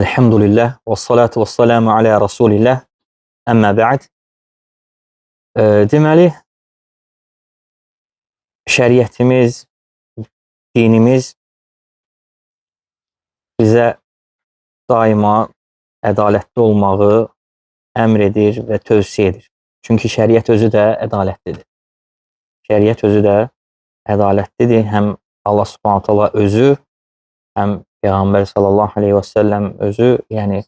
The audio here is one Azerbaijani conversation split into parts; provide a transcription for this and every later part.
Elhamdülillah və salatu və salamu alə Rasulillah. Əmmə bə'd. Deməli, şəriətimiz, dinimiz bizə daima ədalətli olmağı əmr edir və tövsiyə edir. Çünki şəriət özü də ədalətlidir. Şəriət özü də ədalətlidir. Həm Allah Subhanahu taala özü, həm Peyğəmbər sallallahu aleyhi və səlləm özü, yəni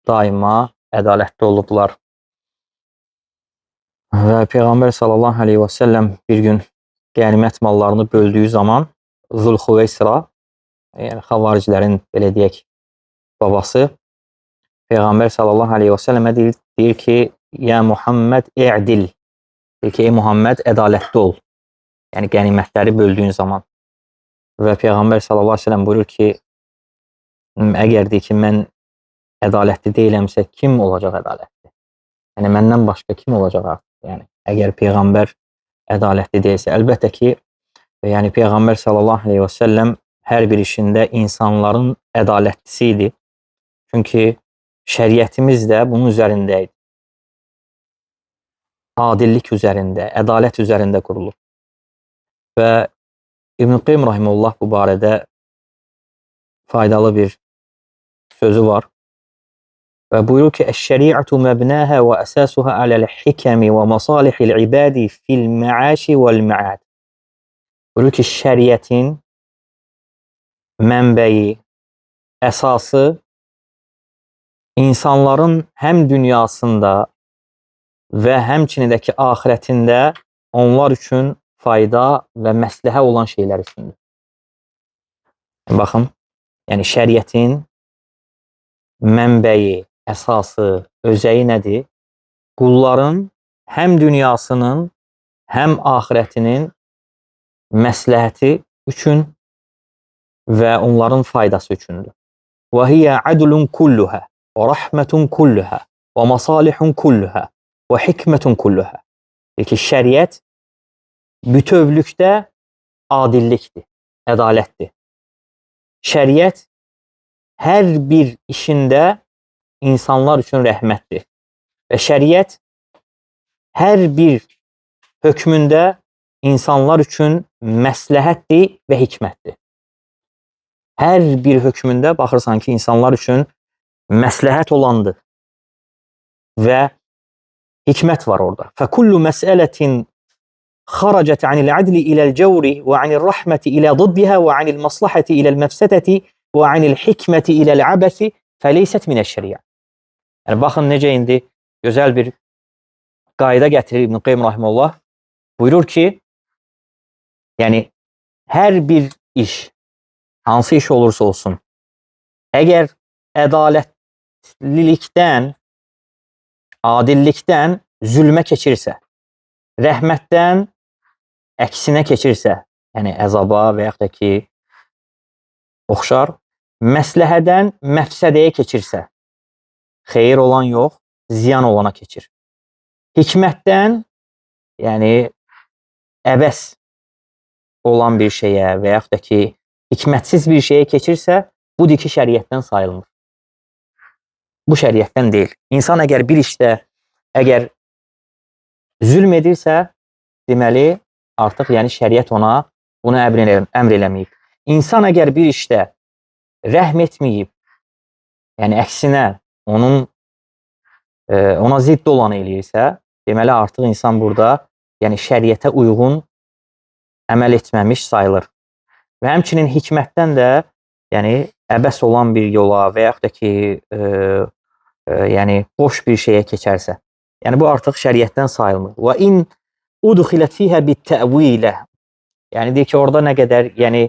daima ədalətli olublar. Və Peyğəmbər sallallahu aleyhi və səlləm bir gün qənimət mallarını böldüyü zaman Zülxüveysra, yəni xavaricilərin belə deyək babası, Peyğəmbər sallallahu aleyhi və səlləmə deyir ki, ya Muhammed i'dil. Deyir ki, ey Muhammed ədalətli ol. Yəni qənimətləri böldüyün zaman. Və Peyğəmbər sallallahu aleyhi və səlləm buyurur ki, əgər deyir ki, mən ədalətli deyiləmsə, kim olacaq ədalətli? Yəni, məndən başqa kim olacaq artıq? Yəni, əgər Peyğəmbər ədalətli deyilsə, əlbəttə ki, yəni Peyğəmbər sallallahu aleyhi və səlləm hər bir işində insanların ədalətlisi idi. Çünki şəriətimiz də bunun üzərində idi. Adillik üzərində, ədalət üzərində qurulur. Və İbn-i Qeym rahimehullah bu barədə faydalı bir sözü var. Və buyurur ki, əş-şəri'atu məbnəha və əsasuha aləl-hikəmi və masalihil ibadi fil-məaşi vəl-məad. Buyurur ki, şəriətin mənbəyi, əsası insanların həm dünyasında və həmçinindəki axirətində onlar üçün fayda və məsləhə olan şeylər üçündür. Baxın, yəni şəriətin mənbəyi, əsası, özəyi nədir? Qulların həm dünyasının, həm axirətinin məsləhəti üçün və onların faydası üçündür. Və hiyə adlun kulluhə və rəhmətun kulluhə və masalihun kulluhə və hikmətun kulluhə. Deyir ki, şəriət bütövlükdə adillikdir, ədalətdir. Şəriət hər bir işində insanlar üçün rəhmətdir. Və şəriət hər bir hökmündə insanlar üçün məsləhətdir və hikmətdir. Hər bir hökmündə baxırsan ki, insanlar üçün məsləhət olandır və hikmət var orada. Fəkullu məsələtin xaracət anil adli iləl cəvri və anil rəhməti ilə dıddihə və anil maslahəti iləl məfsədəti və anil hikməti iləl əbəsi fələysət minəş-şəriə. Yəni, baxın necə indi gözəl bir qayda gətirir İbn-i Qeym rahimehullah. Buyurur ki, yəni hər bir iş, hansı iş olursa olsun, əgər ədalətlilikdən, adillikdən zülmə keçirsə, rəhmətdən əksinə keçirsə, yəni əzaba və yaxud da ki, oxşar, məsləhədən məfsədəyə keçirsə, xeyir olan yox, ziyan olana keçir. Hikmətdən, yəni əbəs olan bir şeyə və yaxud da ki, hikmətsiz bir şeyə keçirsə, budur ki, şəriətdən sayılmır. Bu şəriətdən deyil. İnsan əgər bir işdə, əgər zülm edirsə, deməli, artıq yəni şəriət ona bunu əmr eləməyib. İnsan əgər bir işdə rəhm etməyib, yəni əksinə ona zidd olanı eləyirsə, deməli artıq insan burada yəni şəriətə uyğun əməl etməmiş sayılır. Və həmçinin hikmətdən də yəni əbəs olan bir yola və yaxud da ki, yəni boş bir şeyə keçərsə, yəni bu artıq şəriətdən sayılmır. Və in udxilət fiyhə bit-təvilə. Yəni deyir ki, orada nə qədər yəni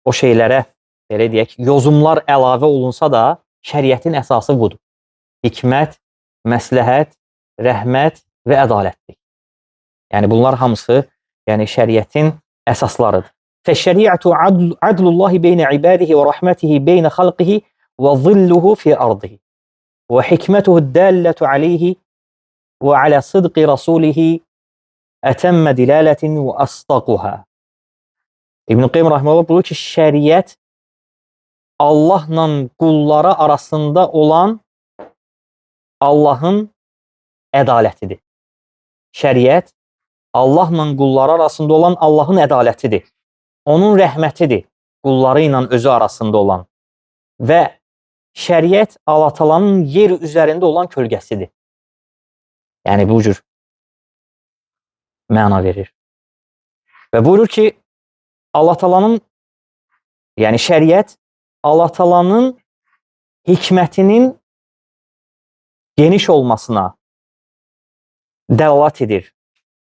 o şeylərə belə deyək, yozumlar əlavə olunsa da şəriətin əsası budur. Hikmət, məsləhət, rəhmət və ədalətlik. Yəni bunlar hamısı yəni şəriətin əsaslarıdır. Fəşşəriətu adlullahi beynə ibadihi və rəhmətihi beynə xalqihi və zilluhu fi ardihi və hikmətuhu dəllətu aleyhi və alə sıdqi rasulihi ətəmmə dilalətin və asdaquha. İbn-i Qeym rahimehullah buyurur ki, şəriət Allahla qulları arasında olan Allahın ədalətidir. Şəriət Allahla qulları arasında olan Allahın ədalətidir. Onun rəhmətidir qulları ilə özü arasında olan. Və şəriət Allah Taala'nın yer üzərində olan kölgəsidir. Yəni bu cür məna verir. Və buyurur ki, Allah Taala'nın, yəni şəriət Allah Taala'nın hikmətinin geniş olmasına dəlalət edir.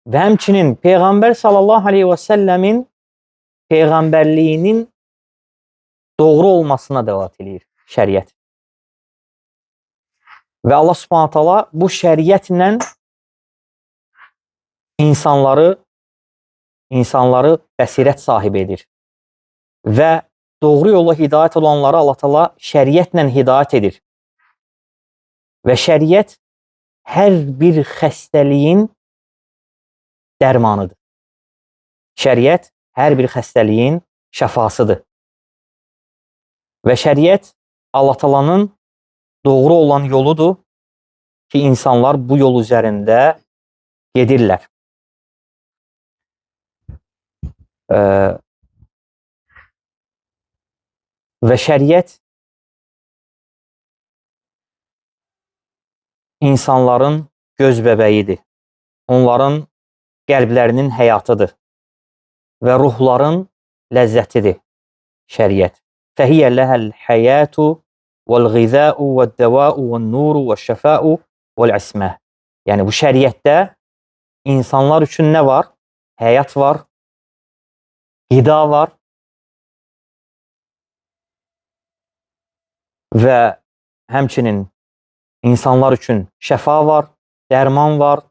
Və həmçinin Peyğəmbər sallallahu aleyhi və səlləmin peyğəmbərliyinin doğru olmasına dəlalət edir şəriət. Və Allah Subhanahu taala bu şəriətlə insanları bəsirət sahibi edir. Və doğru yolla hidayət olanları Allah Taala şəriətlə hidayət edir. Və şəriət hər bir xəstəliyin dərmanıdır. Şəriət hər bir xəstəliyin şəfasıdır. Və şəriət Allah Taala'nın doğru olan yoludur ki, insanlar bu yol üzərində gedirlər. Və şəriət insanların göz bəbəyidir. Onların qəlblərinin həyatıdır və ruhların ləzzətidir şəriət. Fəhiyyə ləhəl həyatu vəl-ğizəu vəd-dəvəu vəl-nuru vəl-şəfəu vəl-əsməh. Yəni bu şəriətdə insanlar üçün nə var? Həyat var, qida var və həmçinin insanlar üçün şəfa var, dərman var,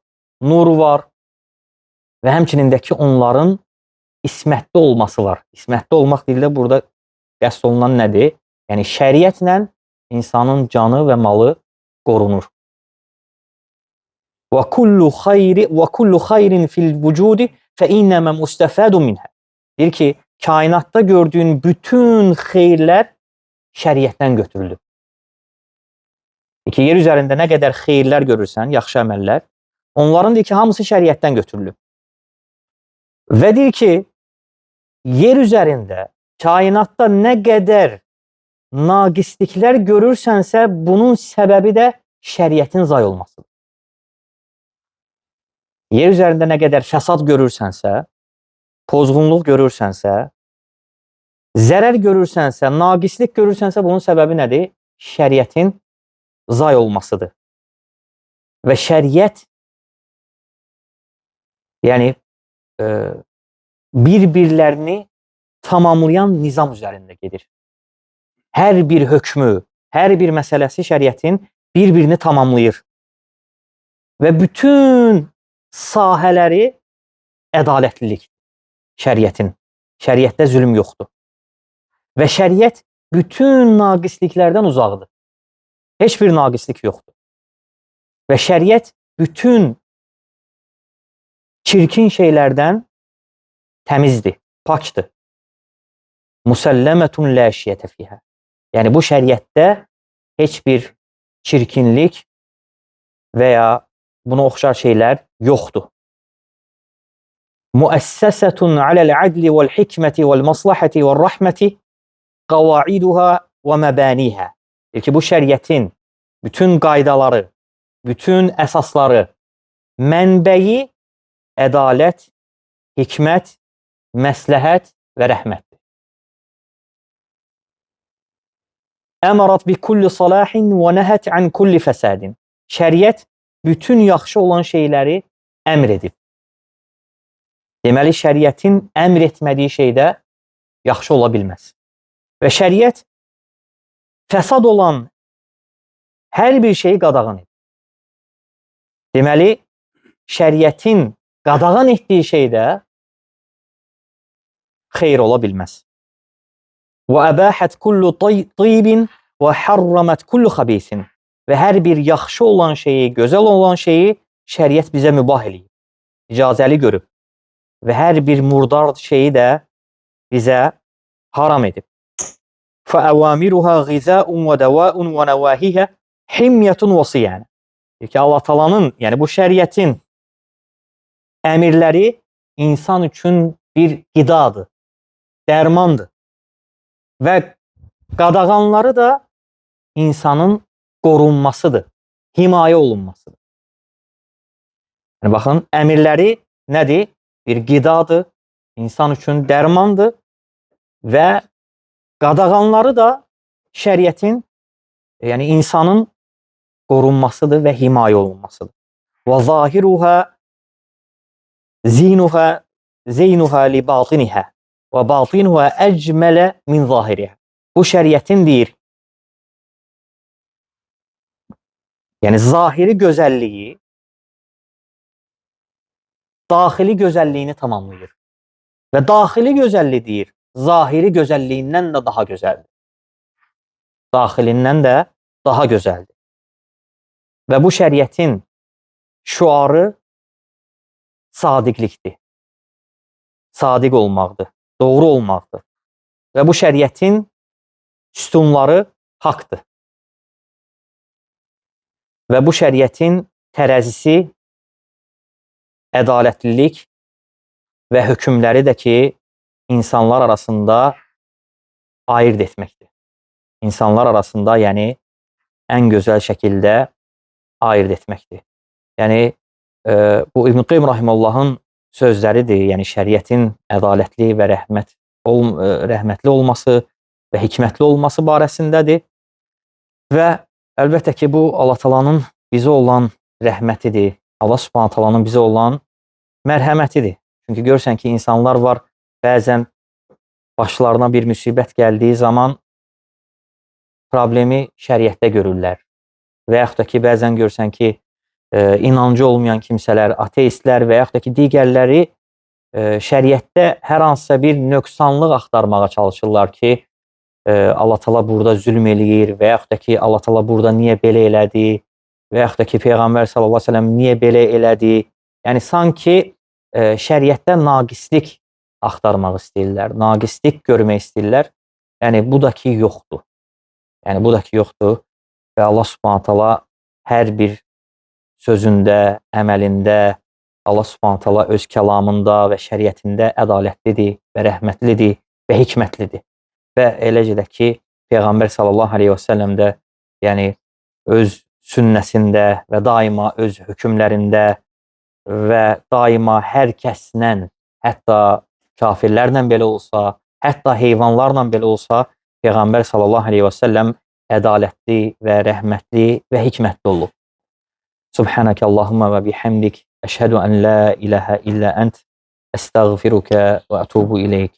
nur var və həmçinin də ki, onların ismətli olması var. İsmətli olmaq dildə burada qəsd olunan nədir? Yəni şəriətlə insanın canı və malı qorunur. Və kullu xayrin fil vücudi fə innəmə mustəfədun minhə. Deyir ki, kainatda gördüyün bütün xeyirlər şəriətdən götürülür. Yer üzərində nə qədər xeyirlər görürsən, yaxşı əməllər, onların deyir ki, hamısı şəriətdən götürülür. Və deyir ki, yer üzərində, kainatda nə qədər naqisliklər görürsənsə, bunun səbəbi də şəriətin zay olmasıdır. Yer üzərində nə qədər fəsad görürsənsə, pozğunluq görürsənsə, zərər görürsənsə, naqislik görürsənsə, bunun səbəbi nədir? Şəriətin zay olmasıdır. Və şəriət yəni bir-birlərini tamamlayan nizam üzərində gedir. Hər bir hökmü, hər bir məsələsi şəriətin bir-birini tamamlayır. Və bütün sahələri ədalətlilik şəriətin. Şəriətdə zülm yoxdur. Və şəriət bütün naqisliklərdən uzaqdır. Heç bir naqislik yoxdur. Və şəriət bütün çirkin şeylərdən təmizdir, pakdır. Musəlləmətun lə şiyyətə fihə. Yəni bu şəriətdə heç bir çirkinlik və ya buna oxşar şeylər yoxdur. Müəssəsətun aləl-ədli vəl-hikməti vəl-maslahəti vəl-rəhməti qavaiduha və məbanihə. Deyir ki, bu şəriətin bütün qaydaları, bütün əsasları, mənbəyi ədalət, hikmət, məsləhət və rəhmətdir. Əmərat bi kulli salahin və nəhət an kulli fəsadin. Şəriət bütün yaxşı olan şeyləri əmr edib. Deməli, şəriətin əmr etmədiyi şeydə yaxşı ola bilməz. Və şəriət fəsad olan hər bir şeyi qadağan edir. Deməli, şəriətin qadağan etdiyi şeydə xeyr ola bilməz. Və əbəhət kullu tayyibin və harramət kullu xabisin. Və hər bir yaxşı olan şeyi, gözəl olan şeyi şəriət bizə mübah eləyir, icazəli görüb. Və hər bir murdar şeyi də bizə haram edib. فَأَوَامِرُهَا غِذَاءٌ وَدَوَاءٌ وَنَوَاهِهَا حِمْيَةٌ وَصِيَانَ. Ki Allah Taala'nın, yəni bu şəriətin əmirləri insan üçün bir qidadır, dərmandır və qadağanları da insanın qorunmasıdır, himayə olunmasıdır. Yəni baxın, əmirləri nədir? Bir qidadır, insan üçün dərmandır və qadağanları da şəriətin, yəni insanın qorunmasıdır və himayə olunmasıdır. Və zahiruha zeynuha li batiniha və batinuha əcmələ min zahiriha. Bu şəriətin deyir, yəni zahiri gözəlliyi daxili gözəlliyini tamamlayır. Və daxili gözəllik deyir, zahiri gözəlliyindən də daha gözəldir. Daxilindən də daha gözəldir. Və bu şəriətin şüarı sadiqlikdir. Sadiq olmaqdır, doğru olmaqdır. Və bu şəriətin sütunları haqdır. Və bu şəriətin tərəzisi ədalətlilik və hökmləri də ki, insanlar arasında ayırt etməkdir. İnsanlar arasında, yəni, ən gözəl şəkildə ayırt etməkdir. Yəni, bu İbn Qayyim Rahiməllahın sözləridir, yəni şəriətin ədalətli və rəhmətli olması və hikmətli olması barəsindədir. Və əlbəttə ki, bu Allah Taala'nın bizə olan rəhmətidir. Allah Subhanahu Taala'nın bizə olan mərhəmətidir. Çünki görürsən ki, insanlar var, bəzən başlarına bir müsibət gəldiyi zaman problemi şəriətdə görürlər. Və yaxud da ki, bəzən görürsən ki, inancı olmayan kimsələr, ateistlər və yaxud da ki, digərləri şəriətdə hər hansısa bir nöqsanlıq axtarmağa çalışırlar ki, Allah Taala burada zülm eləyir və yaxud da ki, Allah Taala burada niyə belə elədi və yaxud da ki, Peyğəmbər sallallahu əleyhi və səlləm niyə belə elədi? Yəni sanki şəriətdə naqislik axtarmaq istəyirlər, naqislik görmək istəyirlər. Yəni bu da ki, yoxdur. Yəni bu da ki, yoxdur. Və Allah Subhanahu taala hər bir sözündə, əməlində Allah Subhanahu taala öz kəlamında və şəriətində ədalətlidir və rəhmətlidir və hikmətlidir. Və eləcə də ki, Peyğəmbər sallallahu əleyhi və səlləm də yəni öz sünnəsində və daima öz hökmlərində və daima hər kəslə, hətta kafirlərlə belə olsa, hətta heyvanlarla belə olsa, Peyğəmbər sallallahu əleyhi və səlləm ədalətli və rəhmətli və hikmətli olub. Subhanəkə Allahumma və bihamdik, əşhədu ən la ilahə illə ənt, əstəğfiruka və ətubu ileyk.